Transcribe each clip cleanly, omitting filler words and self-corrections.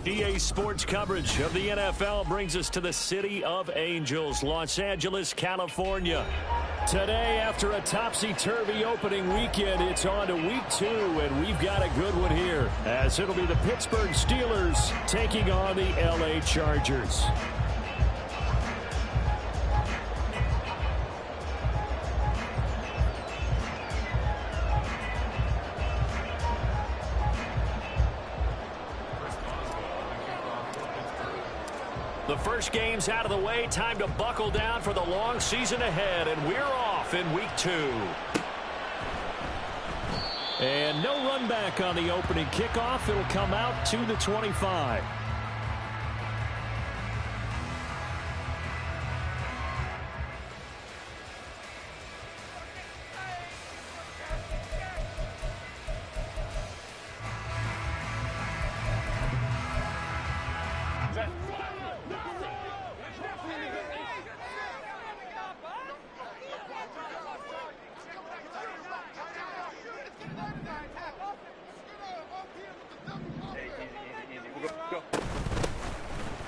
EA Sports coverage of the NFL brings us to the City of Angels, Los Angeles, California. Today, after a topsy-turvy opening weekend, it's on to week 2, and we've got a good one here, as it'll be the Pittsburgh Steelers taking on the LA Chargers. The first game's out of the way. Time to buckle down for the long season ahead, and we're off in week 2. And no run back on the opening kickoff. It'll come out to the 25.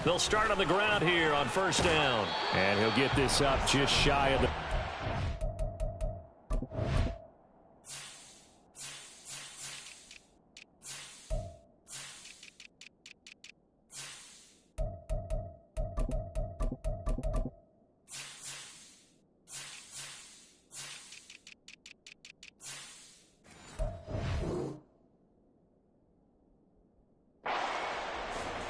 They'll start on the ground here on first down. And he'll get this up just shy of the...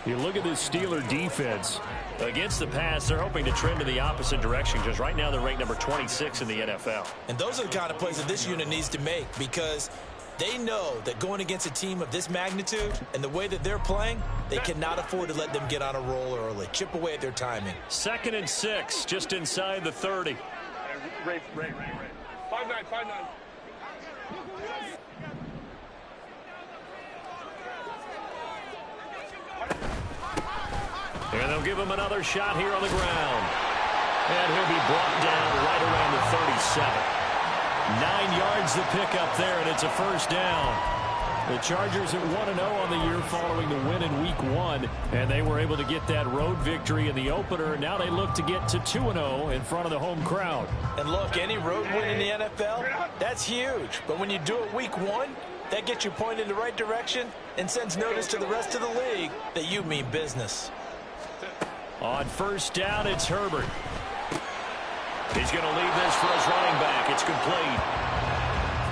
You look at this Steeler defense. Against the pass, they're hoping to trend in the opposite direction because right now they're ranked number 26 in the NFL. And those are the kind of plays that this unit needs to make because they know that going against a team of this magnitude and the way that they're playing, they cannot afford to let them get on a roll early. Chip away at their timing. 2nd and 6, just inside the 30. Ray. 5-9. And they'll give him another shot here on the ground. And he'll be brought down right around the 37. 9 yards the pickup there, and it's a first down. The Chargers at 1-0 on the year following the win in Week 1, and they were able to get that road victory in the opener. Now they look to get to 2-0 in front of the home crowd. And look, any road win in the NFL, that's huge. But when you do it Week 1, that gets you pointed in the right direction and sends notice to the rest of the league that you mean business. On first down, it's Herbert. He's going to leave this for his running back. It's complete.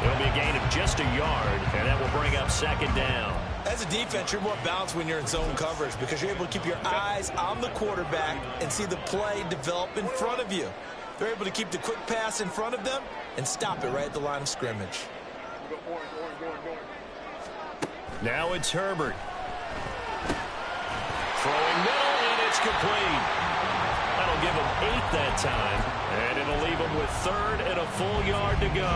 It'll be a gain of just a yard, and that will bring up 2nd down. As a defense, you're more balanced when you're in zone coverage because you're able to keep your eyes on the quarterback and see the play develop in front of you. They're able to keep the quick pass in front of them and stop it right at the line of scrimmage. Now it's Herbert. Throwing middle, and it's complete. That'll give him 8 that time, and it'll leave him with 3rd and a full yard to go.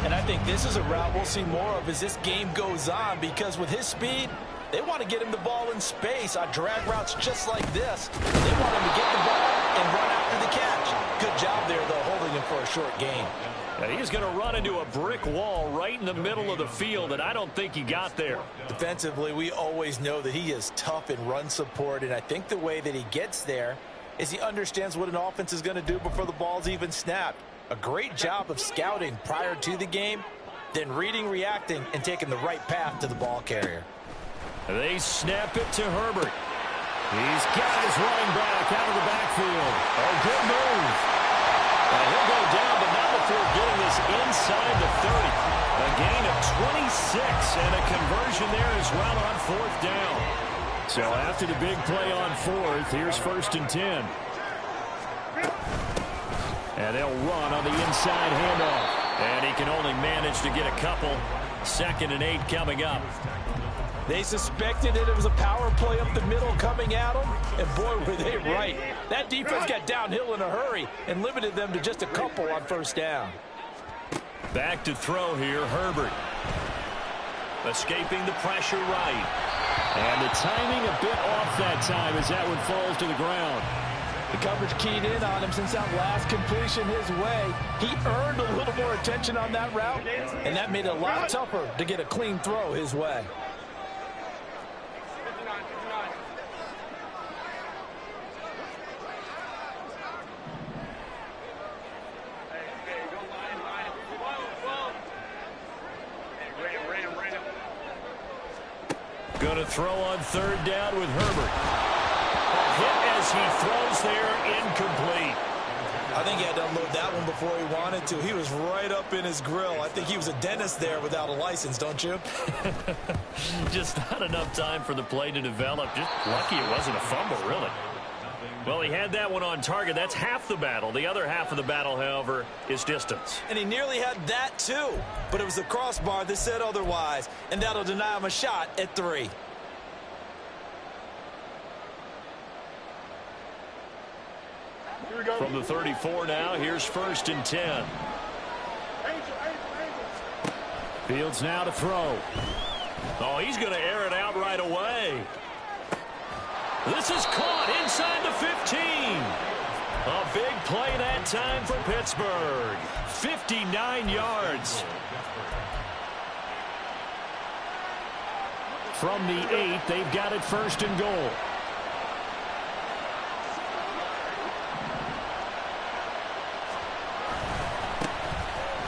And I think this is a route we'll see more of as this game goes on because with his speed, they want to get him the ball in space on drag routes just like this. They want him to get the ball and run after the catch. Good job there, though, holding him for a short gain. And he's going to run into a brick wall right in the middle of the field, and I don't think he got there. Defensively, we always know that he is tough in run support, and I think the way that he gets there is he understands what an offense is going to do before the ball's even snapped. A great job of scouting prior to the game, then reading, reacting, and taking the right path to the ball carrier. They snap it to Herbert. He's got his running back out of the backfield. Oh, good move. He'll go down, but not before getting this inside the 30. A gain of 26, and a conversion there as well on 4th down. So after the big play on 4th, here's 1st and 10. And they'll run on the inside handoff. And he can only manage to get a couple. 2nd and 8 coming up. They suspected it was a power play up the middle coming at them, and boy, were they right. That defense got downhill in a hurry and limited them to just a couple on 1st down. Back to throw here, Herbert. Escaping the pressure right. And the timing a bit off that time as that one falls to the ground. The coverage keyed in on him since that last completion his way. He earned a little more attention on that route, and that made it a lot tougher to get a clean throw his way. Going to throw on 3rd down with Herbert. A hit as he throws there, incomplete. I think he had to unload that one before he wanted to. He was right up in his grill. I think he was a dentist there without a license, don't you? Just not enough time for the play to develop. Just lucky it wasn't a fumble, really. Well, he had that one on target. That's half the battle. The other half of the battle, however, is distance. And he nearly had that, too. But it was the crossbar that said otherwise, and that'll deny him a shot at 3. From the 34 now, here's 1st and 10. Fields now to throw. Oh, he's going to air it out right away. This is caught inside the 15. A big play that time for Pittsburgh. 59 yards. From the 8, they've got it 1st and goal.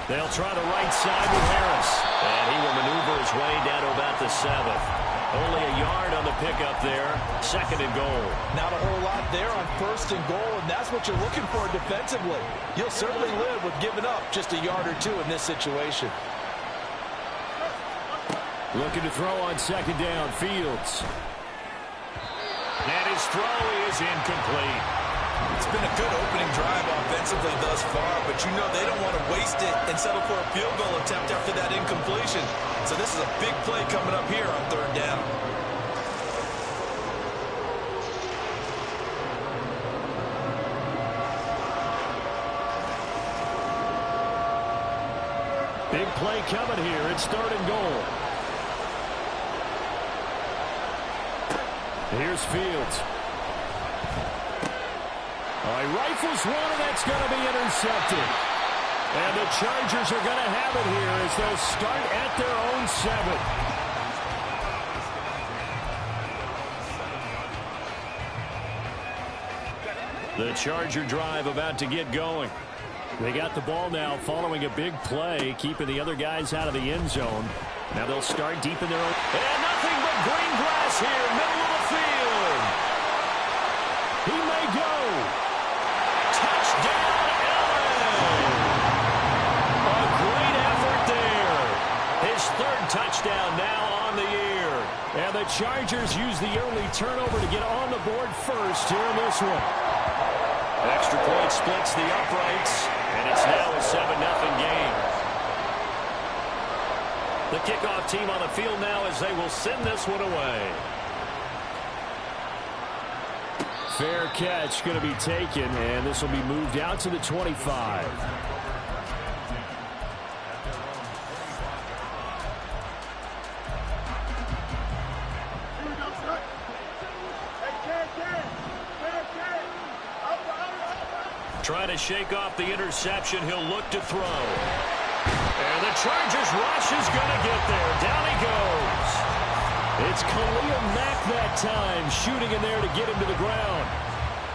They'll try the right side with Harris. And he will maneuver his way down to about the 7th. Only a yard on the pickup there. 2nd and goal. Not a whole lot there on 1st and goal, and that's what you're looking for defensively. You'll certainly live with giving up just a yard or 2 in this situation. Looking to throw on 2nd down, Fields. And his throw is incomplete. It's been a good opening drive offensively thus far, but you know they don't want to waste it and settle for a field goal attempt after that incompletion. So this is a big play coming up here on 3rd down. Big play coming here. It's 3rd and goal. Here's Fields. He rifles one, and that's going to be intercepted. And the Chargers are going to have it here as they'll start at their own 7. The Charger drive about to get going. They got the ball now following a big play, keeping the other guys out of the end zone. Now they'll start deep in their own. And nothing but green grass here, middle of the field. He may go. Touchdown, Allen. A great effort there. His 3rd touchdown now on the year. And the Chargers use the early turnover to get on the board first here in this one. Extra point splits the uprights, and it's now a 7-0 game. The kickoff team on the field now as they will send this one away. Fair catch going to be taken, and this will be moved out to the 25. Trying to shake off the interception. He'll look to throw. And the Chargers rush is going to get there. Down he goes. It's Khalil Mack that time, shooting in there to get him to the ground.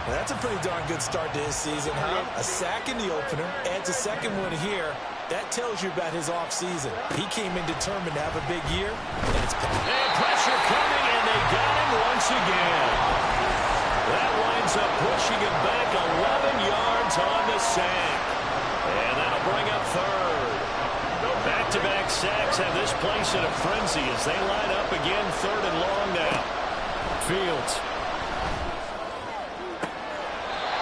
That's a pretty darn good start to his season, huh? A sack in the opener, adds a second one here. That tells you about his offseason. He came in determined to have a big year, and it's and pressure coming, and they got him once again. That winds up pushing him back 11 yards on the sack. And that'll bring up third. Back-to-back sacks have this place in a frenzy as they line up again, third and long now. Fields.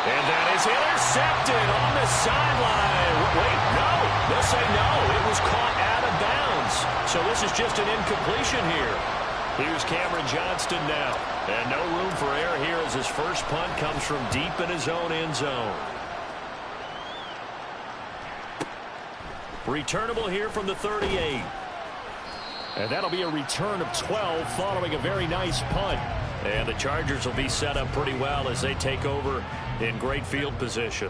And that is intercepted on the sideline. Wait, no. They'll say no. It was caught out of bounds. So this is just an incompletion here. Here's Cameron Johnston now. And no room for error here as his first punt comes from deep in his own end zone. Returnable here from the 38. And that'll be a return of 12 following a very nice punt. And the Chargers will be set up pretty well as they take over in great field position.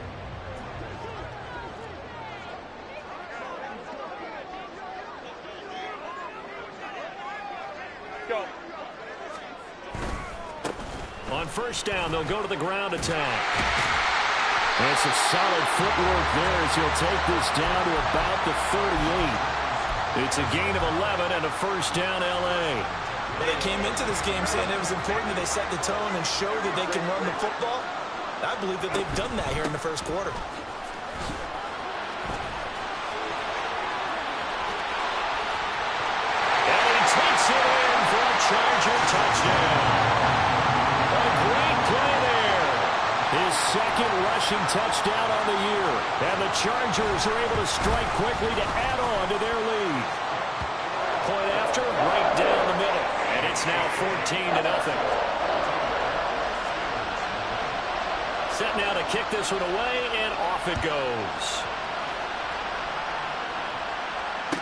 Go. On first down, they'll go to the ground attack. And some solid footwork there as he'll take this down to about the 38. It's a gain of 11 and a first down L.A. Well, they came into this game saying it was important that they set the tone and show that they can run the football. I believe that they've done that here in the first quarter. And he takes it in for a Charger touchdown. A great play there. His second rushing touchdown on the year. And the Chargers are able to strike quickly to add on to their lead. Point after, right down the middle. And it's now 14-0. Set now to kick this one away, and off it goes.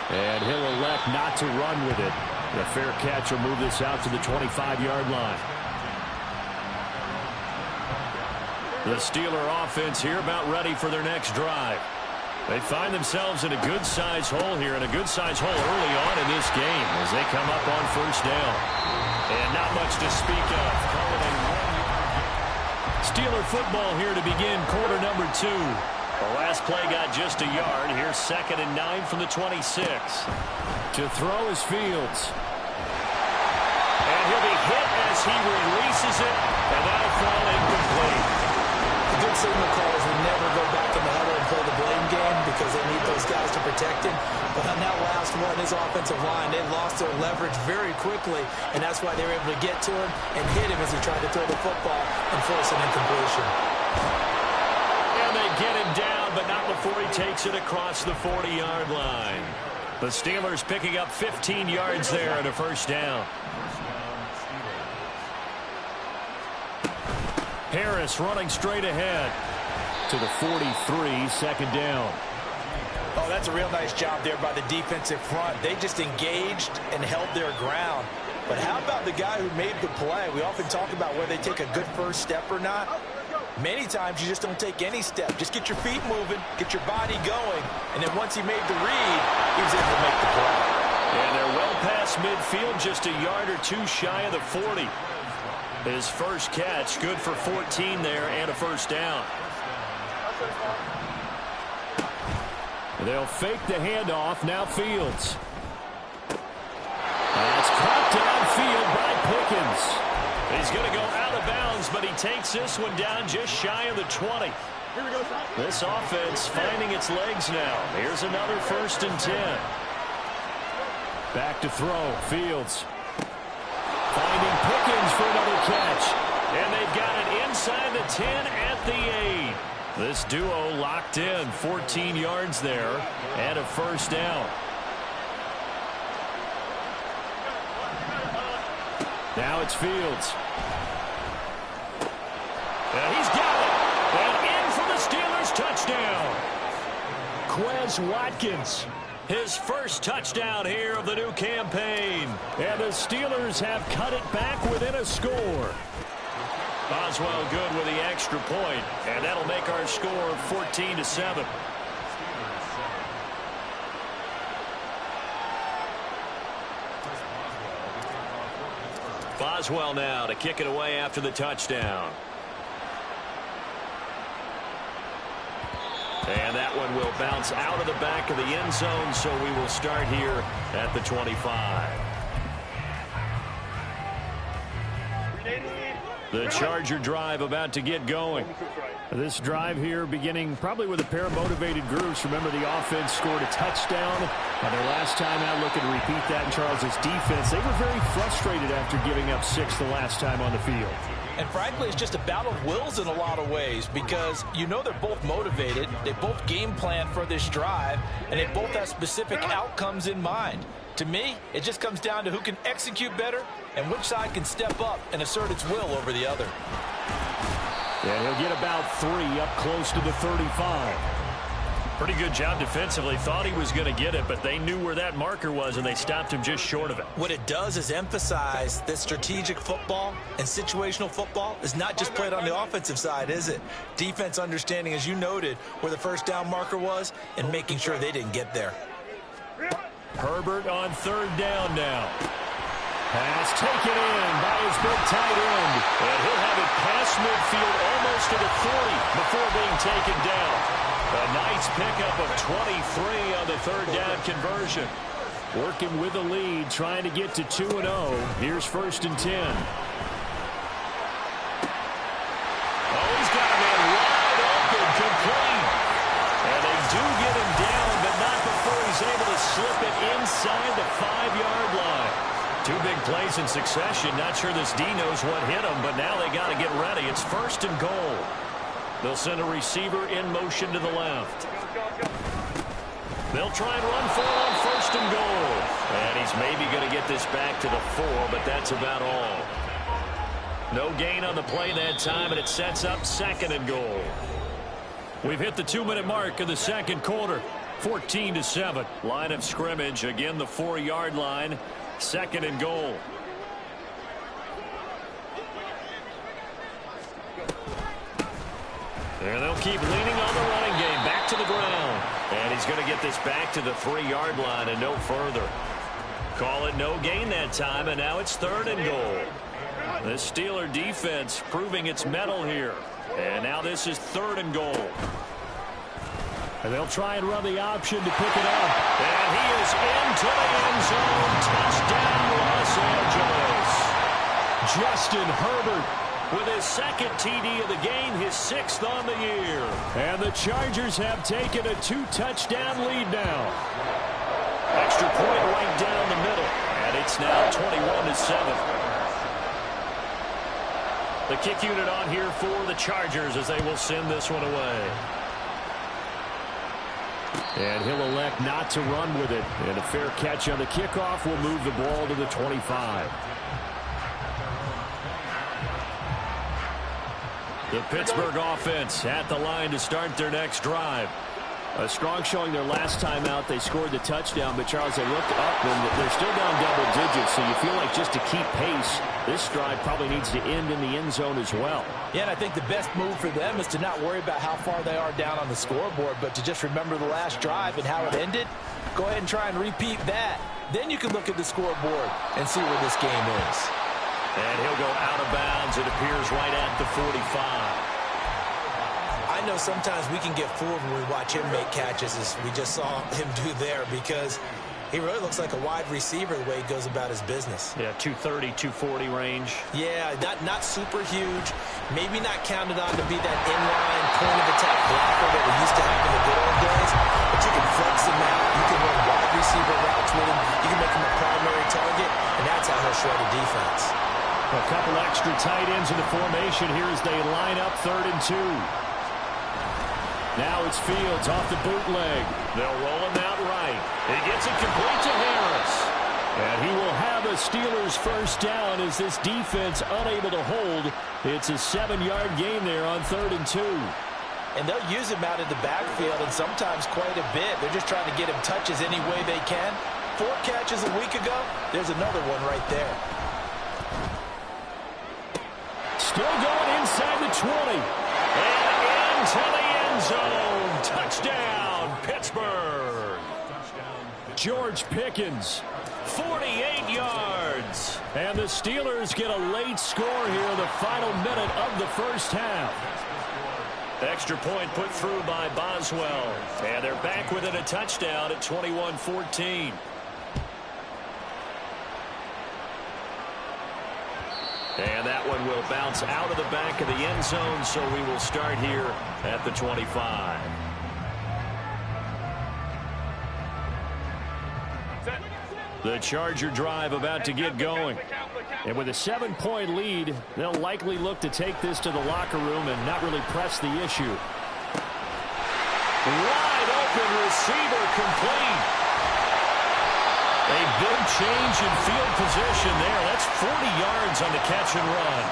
And he'll elect not to run with it. The fair catch will move this out to the 25-yard line. The Steeler offense here about ready for their next drive. They find themselves in a good-sized hole here, and a good-sized hole early on in this game as they come up on first down. And not much to speak of. Steeler football here to begin quarter number 2. The last play got just a yard. Here's 2nd and 9 from the 26. To throw is Fields. And he'll be hit as he releases it, and that'll fall incomplete. The good signal callers will never go back in the huddle and play the blame game because they need those guys to protect him. But on that last one, his offensive line, they lost their leverage very quickly, and that's why they were able to get to him and hit him as he tried to throw the football and force an incompletion. And they get him down, but not before he takes it across the 40-yard line. The Steelers picking up 15 yards there and a first down. Harris running straight ahead to the 43, second down. Oh, that's a real nice job there by the defensive front. They just engaged and held their ground. But how about the guy who made the play? We often talk about whether they take a good first step or not. Many times you just don't take any step. Just get your feet moving, get your body going, and then once he made the read, he was able to make the play. And they're well past midfield, just a yard or two shy of the 40. His first catch, good for 14 there and a first down. They'll fake the handoff. Now Fields. It's caught downfield by Pickens. He's going to go out of bounds, but he takes this one down just shy of the 20. This offense finding its legs now. Here's another 1st and 10. Back to throw. Fields. Finding Pickens for another catch. And they've got it inside the 10 at the 8. This duo locked in, 14 yards there and a first down. Now it's Fields. And he's got it. And in for the Steelers touchdown. Quez Watkins. His first touchdown here of the new campaign. And the Steelers have cut it back within a score. Boswell good with the extra point, and that'll make our score 14-7. Boswell now to kick it away after the touchdown. And that one will bounce out of the back of the end zone, so we will start here at the 25. The Charger drive about to get going. This drive here beginning probably with a pair of motivated groups. Remember, the offense scored a touchdown on their last time out. Looking to repeat that in Charles's defense. They were very frustrated after giving up 6 the last time on the field. And frankly, it's just a battle of wills in a lot of ways because you know they're both motivated. They both game plan for this drive, and they both have specific outcomes in mind. To me, it just comes down to who can execute better and which side can step up and assert its will over the other. Yeah, he'll get about 3 up close to the 35. Pretty good job defensively. Thought he was going to get it, but they knew where that marker was, and they stopped him just short of it. What it does is emphasize that strategic football and situational football is not just played on the offensive side, is it? Defense understanding, as you noted, where the first down marker was and making sure they didn't get there. Herbert on 3rd down now. Pass taken in by his big tight end. And he'll have it past midfield almost to the 40 before being taken down. A nice pickup of 23 on the 3rd down conversion. Working with the lead, trying to get to 2-0. Here's 1st and 10. Oh, he's got a man wide open, complete. And they do get him down, but not before he's able to slip it inside the 5-yard line. 2 big plays in succession. Not sure this D knows what hit him, but now they got to get ready. It's 1st and goal. They'll send a receiver in motion to the left. They'll try and run for it on 1st and goal. And he's maybe going to get this back to the 4, but that's about all. No gain on the play that time, and it sets up 2nd and goal. We've hit the 2-minute mark of the 2nd quarter. 14-7. Line of scrimmage. Again, the 4-yard line. 2nd and goal. And they'll keep leaning on the running game. Back to the ground. And he's going to get this back to the 3-yard line and no further. Call it no gain that time, and now it's 3rd and goal. The Steeler defense proving its mettle here. And now this is 3rd and goal. And they'll try and run the option to pick it up. And he is into the end zone. Touchdown, Los Angeles. Justin Herbert with his 2nd TD of the game, his 6th on the year. And the Chargers have taken a 2-touchdown lead now. Extra point right down the middle. And it's now 21-7. The kick unit on here for the Chargers as they will send this one away. And he'll elect not to run with it. And a fair catch on the kickoff will move the ball to the 25. The Pittsburgh offense at the line to start their next drive. A strong showing their last time out. They scored the touchdown, but Charles, they looked up and they're still down double digits, so you feel like just to keep pace, this drive probably needs to end in the end zone as well. Yeah, and I think the best move for them is to not worry about how far they are down on the scoreboard, but to just remember the last drive and how it ended. Go ahead and try and repeat that. Then you can look at the scoreboard and see where this game is. And he'll go out of bounds. It appears right at the 45. I know sometimes we can get fooled when we watch him make catches, as we just saw him do there, because he really looks like a wide receiver the way he goes about his business. Yeah, 230, 240 range. Yeah, not super huge. Maybe not counted on to be that inline point of attack blocker that we used to have in the good old days, but you can flex him out. You can run wide receiver routes with him. You can make him a primary target, and that's how he'll shred a defense. A couple extra tight ends in the formation here as they line up 3rd and 2. Now it's Fields off the bootleg. They'll roll him out right. He gets it complete to Harris. And he will have a Steelers 1st down as this defense unable to hold. It's a 7-yard gain there on 3rd and 2. And they'll use him out in the backfield, and sometimes quite a bit. They're just trying to get him touches any way they can. 4 catches a week ago. There's another one right there. Still going inside the 20. And into the end zone. Touchdown, Pittsburgh. George Pickens, 48 yards. And the Steelers get a late score here in the final minute of the 1st half. Extra point put through by Boswell. And they're back within a touchdown at 21-14. And that one will bounce out of the back of the end zone, so we will start here at the 25. The Charger drive about to get going. And with a 7-point lead, they'll likely look to take this to the locker room and not really press the issue. Wide open receiver complete. A big change in field position there. That's 40 yards on the catch and run.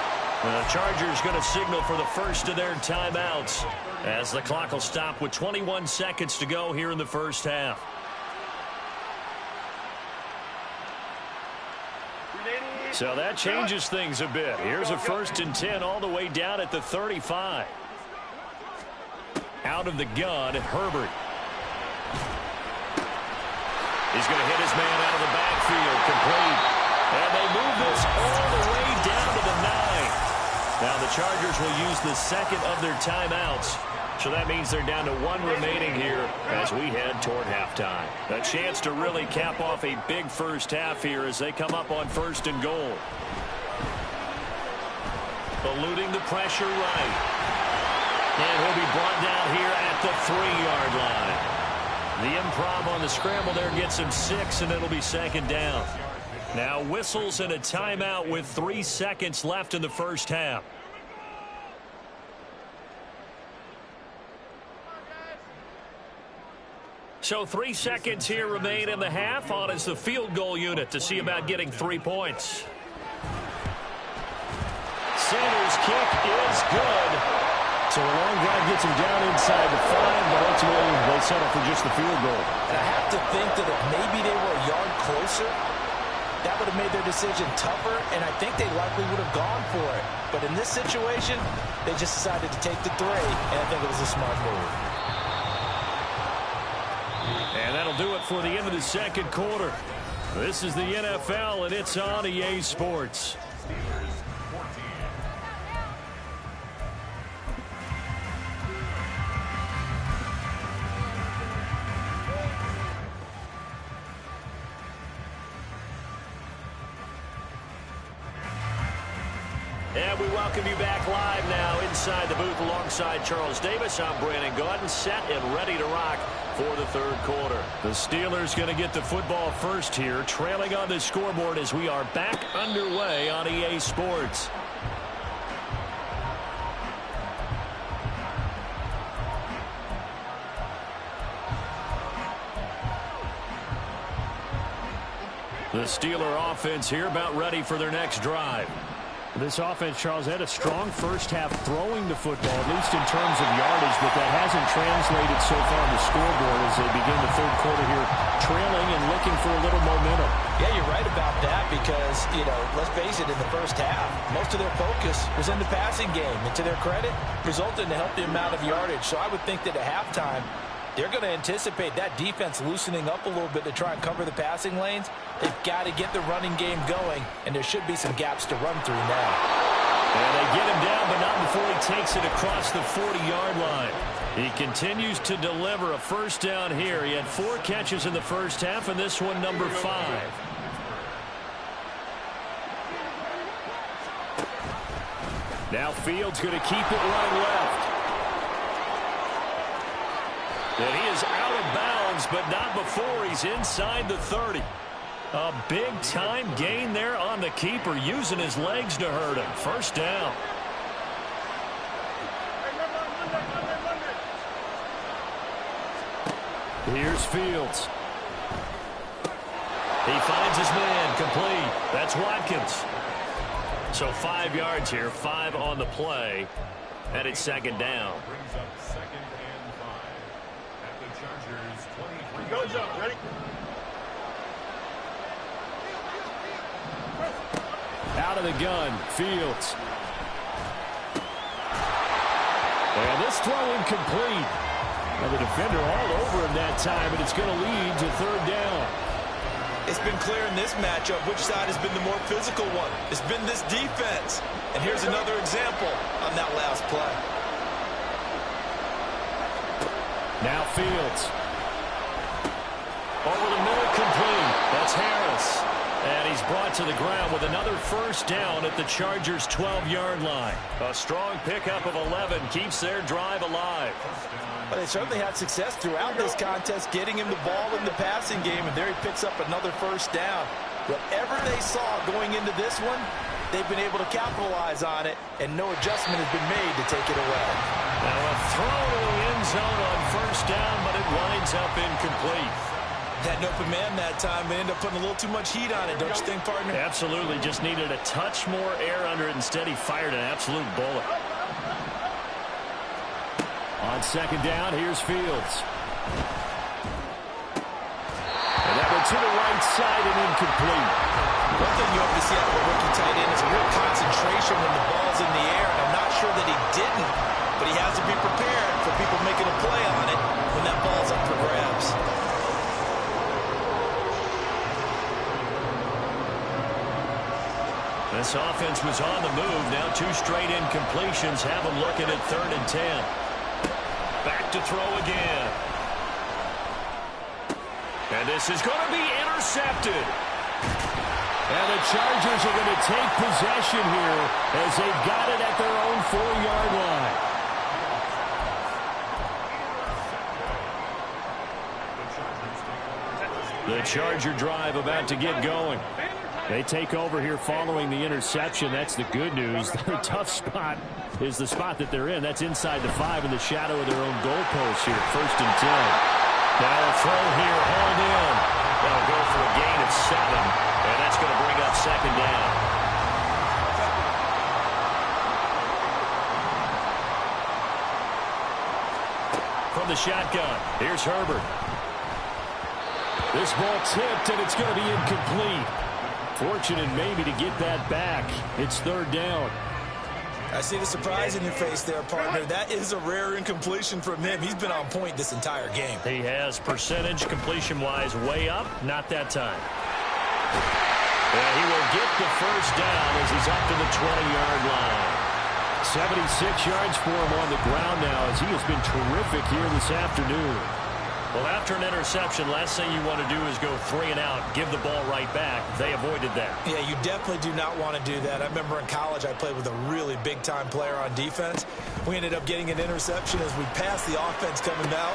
The Chargers going to signal for the first of their timeouts as the clock will stop with 21 seconds to go here in the first half. So that changes things a bit. Here's a 1st and 10 all the way down at the 35. Out of the gun, Herbert. He's going to hit his man out of the backfield, complete. And they move this all the way down to the 9. Now the Chargers will use the second of their timeouts. So that means they're down to 1 remaining here as we head toward halftime. A chance to really cap off a big first half here as they come up on 1st and goal. Eluding the pressure right. And he'll be brought down here at the 3-yard line. The improv on the scramble there gets him 6, and it'll be 2nd down. Now whistles and a timeout with 3 seconds left in the first half. So 3 seconds here remain in the half. On is the field goal unit to see about getting 3 points. Sanders' kick is good. So a long drive gets him down inside the 5, but ultimately they settle for just the field goal. And I have to think that if maybe they were a yard closer, that would have made their decision tougher, and I think they likely would have gone for it. But in this situation, they just decided to take the 3, and I think it was a smart move. And that'll do it for the end of the second quarter. This is the NFL, and it's on EA Sports. And we welcome you back live now inside the booth alongside Charles Davis. I'm Brandon Gaudin, set and ready to rock for the third quarter. The Steelers going to get the football first here, trailing on the scoreboard as we are back underway on EA Sports. The Steeler offense here about ready for their next drive. This offense, Charles, had a strong first half throwing the football, at least in terms of yardage, but that hasn't translated so far on the scoreboard as they begin the third quarter here, trailing and looking for a little momentum. Yeah, you're right about that because, let's face it, in the first half, most of their focus was in the passing game. And to their credit, resulted in a healthy amount of yardage. So I would think that at halftime, they're going to anticipate that defense loosening up a little bit to try and cover the passing lanes. They've got to get the running game going, and there should be some gaps to run through now. And they get him down, but not before he takes it across the 40-yard line. He continues to deliver a first down here. He had 4 catches in the first half, and this one number 5. Now Fields going to keep it running left. And he is out of bounds, but not before he's inside the 30. A big-time gain there on the keeper, using his legs to hurt him. First down. Here's Fields. He finds his man, complete. That's Watkins. So 5 yards here, 5 on the play, and it's second down. Go, Joe. Ready? Out of the gun, Fields. And this throw incomplete. Now the defender all over him that time, and it's going to lead to third down. It's been clear in this matchup which side has been the more physical one. It's been this defense. And here's another example on that last play. Now Fields. Over the middle, complete. That's Harris. And he's brought to the ground with another first down at the Chargers' 12-yard line. A strong pickup of 11 keeps their drive alive. Well, they certainly had success throughout this contest, getting him the ball in the passing game, and there he picks up another first down. Whatever they saw going into this one, they've been able to capitalize on it, and no adjustment has been made to take it away. Now a throw to the end zone on first down, but it winds up incomplete. Had an open man that time, but ended up putting a little too much heat on it, don't you think, partner? Absolutely, just needed a touch more air under it. Instead, he fired an absolute bullet. On second down, here's Fields. And that went to the right side and incomplete. One thing you hope to see out of a rookie tight end is a real concentration when the ball's in the air. And I'm not sure that he didn't, but he has to be prepared for people making a play on it when that ball's up for grabs. This offense was on the move. Now 2 straight incompletions have them looking at 3rd and 10. Back to throw again. And this is going to be intercepted. And the Chargers are going to take possession here as they've got it at their own 4-yard line. The Charger drive about to get going. They take over here following the interception. That's the good news. Their tough spot is the spot that they're in. That's inside the 5 in the shadow of their own goalpost here. 1st and 10. Now a throw here, hauled in. They'll go for a gain of 7, and that's going to bring up 2nd down. From the shotgun, here's Herbert. This ball tipped, and it's going to be incomplete. Fortunate maybe to get that back. It's 3rd down. I see the surprise in your face there, partner. That is a rare incompletion from him. He's been on point this entire game. He has percentage completion-wise way up. Not that time. And he will get the first down as he's up to the 20-yard line. 76 yards for him on the ground now as he has been terrific here this afternoon. Well, after an interception, last thing you want to do is go 3 and out, give the ball right back. They avoided that. Yeah, you definitely do not want to do that. I remember in college I played with a really big-time player on defense. We ended up getting an interception as we passed the offense coming out.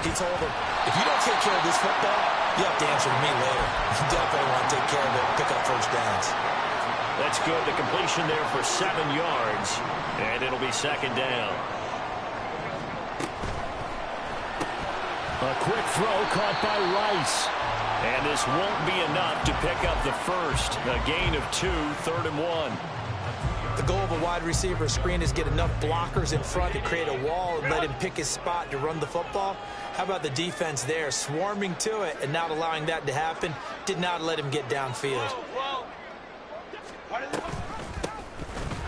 He told him, if you don't take care of this football, you have to answer to me later. You definitely want to take care of it and pick up first downs. That's good. The completion there for 7 yards, and it'll be 2nd down. A quick throw caught by Rice. And this won't be enough to pick up the first. A gain of 2, 3rd and 1. The goal of a wide receiver screen is get enough blockers in front to create a wall and let him pick his spot to run the football. How about the defense there, swarming to it and not allowing that to happen? Did not let him get downfield.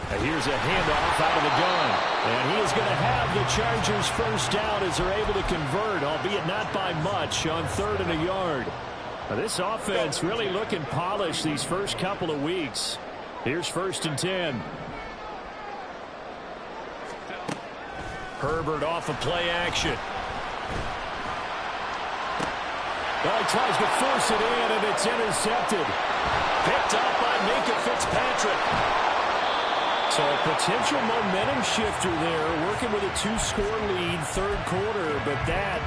Here's a handoff out of the gun. And he is going to have the Chargers first down as they're able to convert, albeit not by much, on 3rd and a yard. This offense really looking polished these first couple of weeks. Here's 1st and 10. Herbert off of play action. Well, he tries to force it in, and it's intercepted. Picked up by Minkah Fitzpatrick. So a potential momentum shifter there, working with a 2-score lead, 3rd quarter, but that,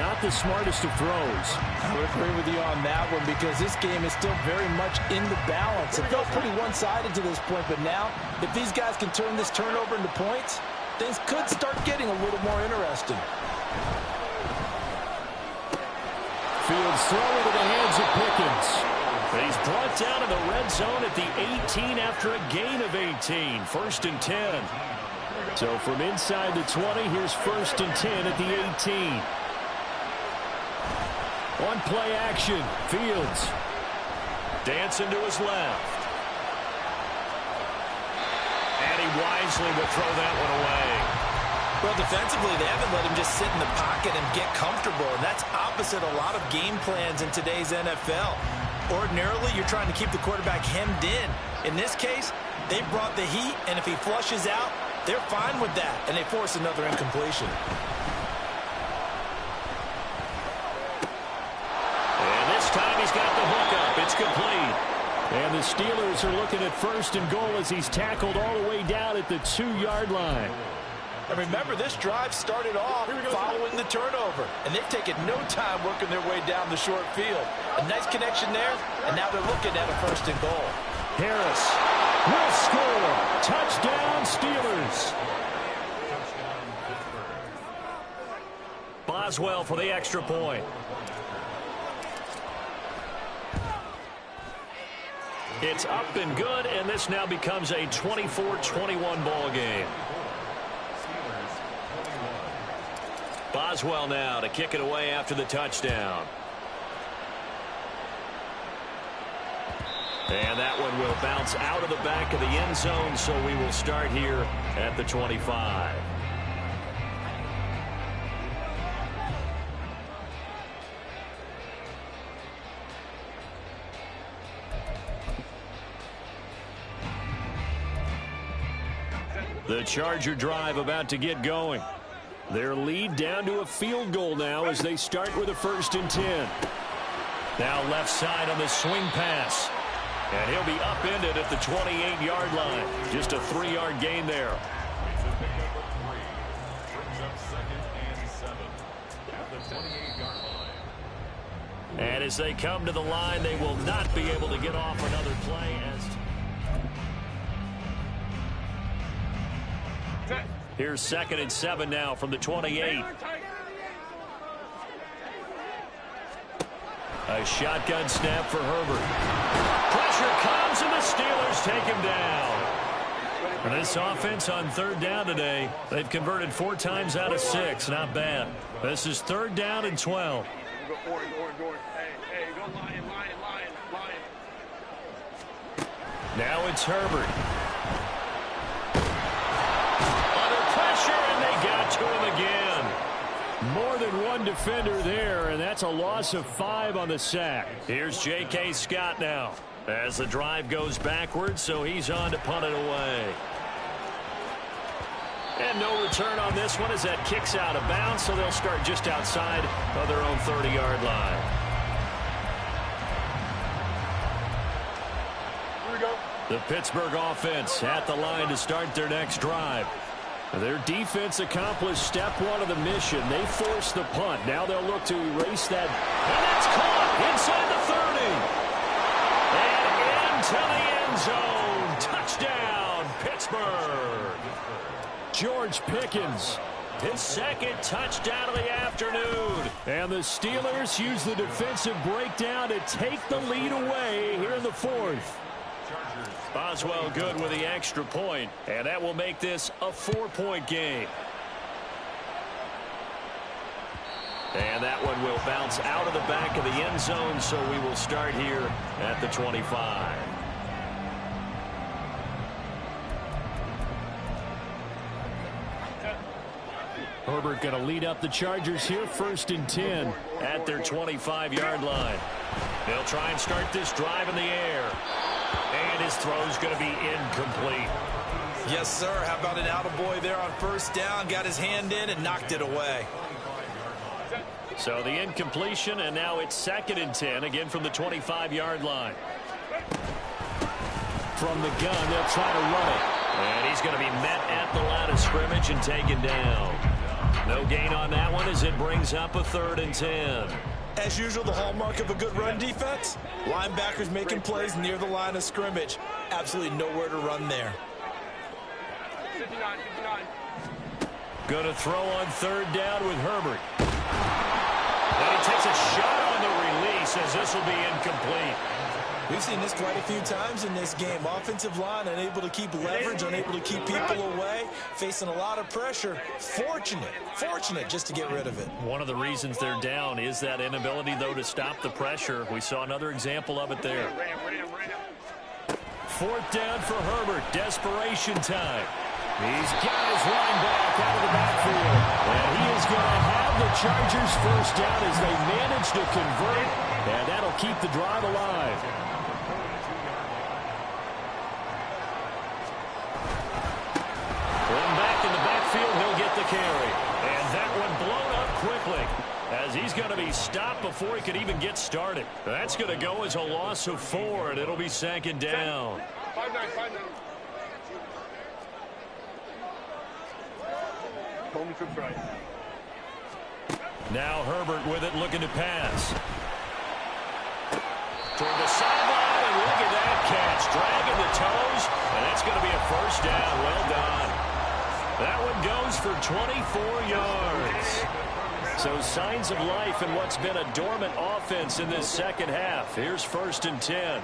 not the smartest of throws. I would agree with you on that one because this game is still very much in the balance. It felt pretty one-sided to this point, but now, if these guys can turn this turnover into points, things could start getting a little more interesting. Fields throw into the hands of Pickens. He's brought down in the red zone at the 18 after a gain of 18. 1st and 10. So from inside the 20, here's 1st and 10 at the 18. On play action, Fields. Dancing to his left. And he wisely will throw that one away. Well, defensively, they haven't let him just sit in the pocket and get comfortable, and that's opposite a lot of game plans in today's NFL. Ordinarily, you're trying to keep the quarterback hemmed in. In this case, they brought the heat, and if he flushes out, they're fine with that, and they force another incompletion. And this time he's got the hook up. It's complete. And the Steelers are looking at 1st and goal as he's tackled all the way down at the 2-yard line. And remember, this drive started off following the turnover. And they've taken no time working their way down the short field. A nice connection there, and now they're looking at a 1st and goal. Harris will score. Touchdown, Steelers. Boswell for the extra point. It's up and good, and this now becomes a 24-21 ball game. Boswell now to kick it away after the touchdown. And that one will bounce out of the back of the end zone, so we will start here at the 25. The Charger drive about to get going. Their lead down to a field goal now as they start with a 1st and 10. Now left side on the swing pass. And he'll be upended at the 28-yard line. Just a 3-yard gain there. And as they come to the line, they will not be able to get off another play. Here's 2nd and 7 now from the 28. A shotgun snap for Herbert. Pressure comes, and the Steelers take him down. And this offense on 3rd down today, they've converted 4 times out of 6. Not bad. This is 3rd down and 12. Now it's Herbert. To him again. More than one defender there, and that's a loss of 5 on the sack. Here's J.K. Scott now as the drive goes backwards, so he's on to punt it away. And no return on this one as that kicks out of bounds, so they'll start just outside of their own 30-yard line. Here we go. The Pittsburgh offense at the line to start their next drive. Their defense accomplished step 1 of the mission. They forced the punt. Now they'll look to erase that. And that's caught inside the 30. And into the end zone. Touchdown, Pittsburgh. George Pickens, his 2nd touchdown of the afternoon. And the Steelers use the defensive breakdown to take the lead away here in the 4th. Boswell good with the extra point, and that will make this a 4-point game. And that one will bounce out of the back of the end zone, so we will start here at the 25. Herbert going to lead up the Chargers here, 1st and 10 at their 25-yard line. They'll try and start this drive in the air. And his throw's going to be incomplete. Yes, sir. How about an attaboy there on 1st down? Got his hand in and knocked it away. So the incompletion, and now it's 2nd and 10, again from the 25-yard line. From the gun, they'll try to run it. And he's going to be met at the line of scrimmage and taken down. No gain on that one as it brings up a 3rd and 10. As usual, the hallmark of a good run defense, linebackers making plays near the line of scrimmage. Absolutely nowhere to run there. Going to throw on 3rd down with Herbert. And he takes a shot on the release as this will be incomplete. We've seen this quite a few times in this game. Offensive line unable to keep leverage, unable to keep people away, facing a lot of pressure. Fortunate just to get rid of it. One of the reasons they're down is that inability, though, to stop the pressure. We saw another example of it there. 4th down for Herbert. Desperation time. He's got his line back out of the backfield. And he is going to have the Chargers 1st down as they manage to convert. And that'll keep the drive alive. Back in the backfield, he'll get the carry. And that one blown up quickly as as he's going to be stopped before he could even get started. That's going to go as a loss of 4, and it'll be second down. 5-9. Home trips right. Now Herbert with it, looking to pass. Toward the sideline, and look at that catch. Dragging the toes, and that's going to be a first down. Well done. That one goes for 24 yards. So signs of life in what's been a dormant offense in this second half. Here's 1st and 10.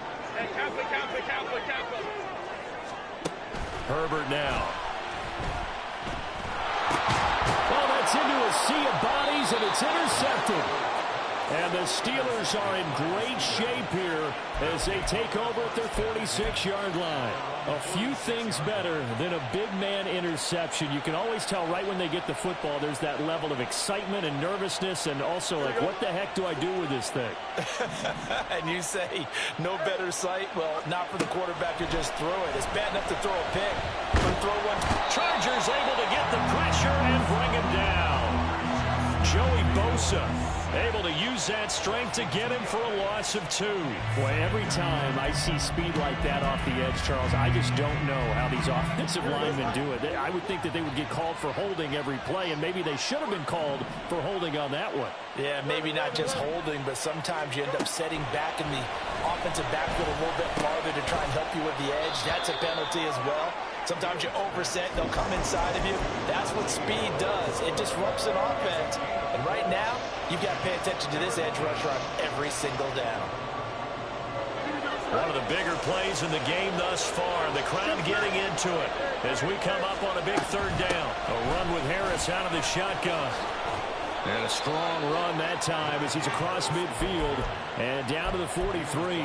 Herbert now. Well, that's into a sea of bodies, and it's intercepted. And the Steelers are in great shape here as they take over at their 46-yard line. A few things better than a big man interception. You can always tell right when they get the football, there's that level of excitement and nervousness, and also like, what the heck do I do with this thing? And you say, no better sight? Well, not for the quarterback to just throw it. It's bad enough to throw a pick, but throw one. Chargers able to get the pressure and bring him down. Joey Bosa able to use that strength to get him for a loss of 2. Boy, every time I see speed like that off the edge, Charles, I just don't know how these offensive linemen do it. I would think that they would get called for holding every play, and maybe they should have been called for holding on that one. Yeah, maybe not just holding, but sometimes you end up setting back in the offensive backfield a little bit farther to try and help you with the edge. That's a penalty as well. Sometimes you overset, they'll come inside of you. That's what speed does. It disrupts an offense. And right now, you've got to pay attention to this edge rusher on every single down. One of the bigger plays in the game thus far. The crowd getting into it as we come up on a big 3rd down. A run with Harris out of the shotgun. And a strong run that time as he's across midfield and down to the 43.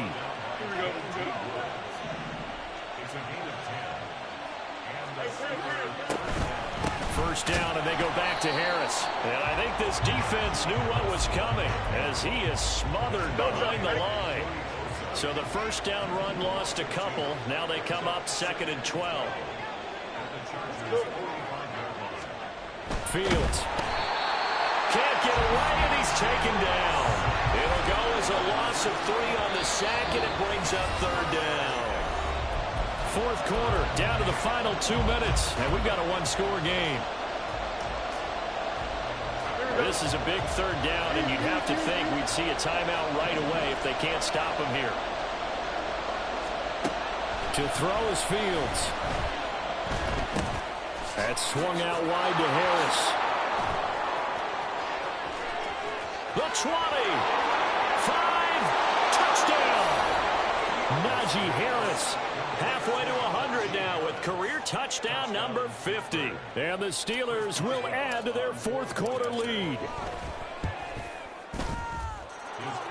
First down, and they go back to Harris. And I think this defense knew what was coming as he is smothered behind the line. So the first down run lost a couple. Now they come up 2nd and 12. Fields can't get away, and he's taken down. It'll go as a loss of 3 on the sack, and it brings up 3rd down. 4th quarter, down to the final 2 minutes, and we've got a 1-score game. This is a big 3rd down, and you'd have to think we'd see a timeout right away if they can't stop him here. To throw is Fields. That's swung out wide to Harris. The 20. 5. Touchdown. Najee Harris. Halfway to 100 now with career touchdown number 50. And the Steelers will add to their 4th quarter lead.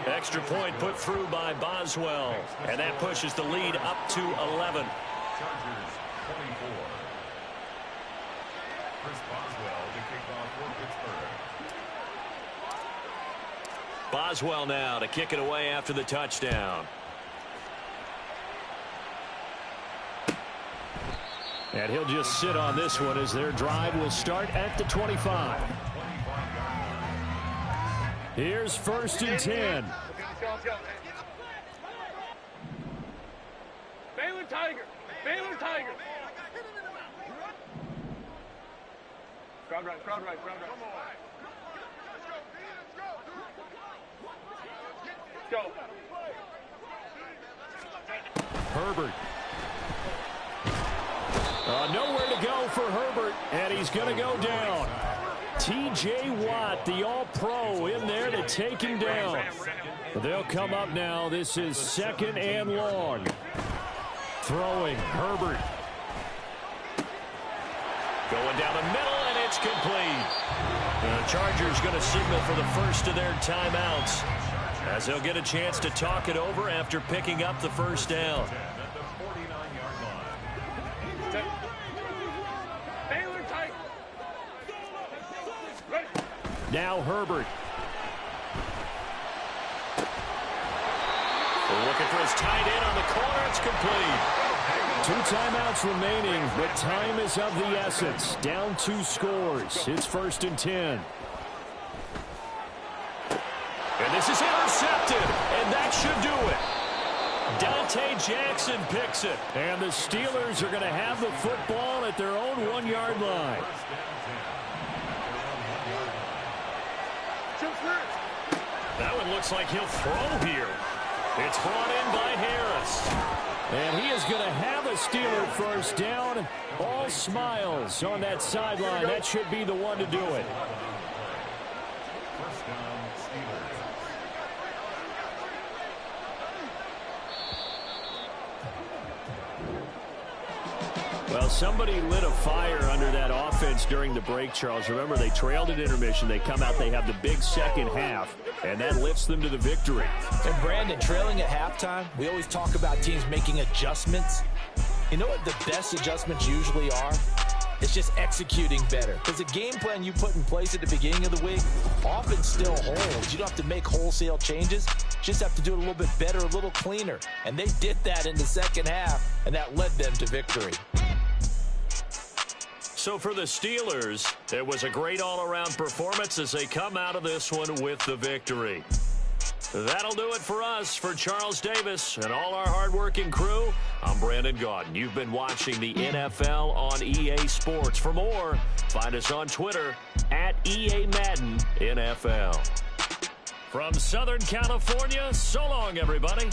Extra point put through by Boswell. And that pushes the lead up to 11. Chargers 24. Chris Boswell to kick off for Pittsburgh. Boswell now to kick it away after the touchdown. And he'll just sit on this one as their drive will start at the 25. Here's 1st and 10. Baylor Tiger. Baylor Tiger. Crowd right. Let's go. Herbert. Nowhere to go for Herbert, and he's going to go down. T.J. Watt, the All-Pro, in there to take him down. They'll come up now. This is 2nd and long. Throwing, Herbert. Going down the middle, and it's complete. The Chargers going to signal for the first of their timeouts as they'll get a chance to talk it over after picking up the first down. Now Herbert. Looking for his tight end on the corner. It's complete. 2 timeouts remaining, but time is of the essence. Down 2 scores. It's 1st and 10. should do it. Dante Jackson picks it. And the Steelers are going to have the football at their own 1-yard line. That one looks like he'll throw here. It's brought in by Harris. And he is going to have a Steeler first down. All smiles on that sideline. That should be the one to do it. First down, Steelers. Well, somebody lit a fire under that offense during the break, Charles. Remember, they trailed at intermission. They come out, they have the big second half, and that lifts them to the victory. And Brandon, trailing at halftime, we always talk about teams making adjustments. You know what the best adjustments usually are? It's just executing better. Because the game plan you put in place at the beginning of the week often still holds. You don't have to make wholesale changes. Just have to do it a little bit better, a little cleaner. And they did that in the second half, and that led them to victory. So for the Steelers, it was a great all-around performance as they come out of this one with the victory. That'll do it for us. For Charles Davis and all our hard-working crew, I'm Brandon Gaudin. You've been watching the NFL on EA Sports. For more, find us on Twitter at EA Madden NFL. From Southern California, so long, everybody.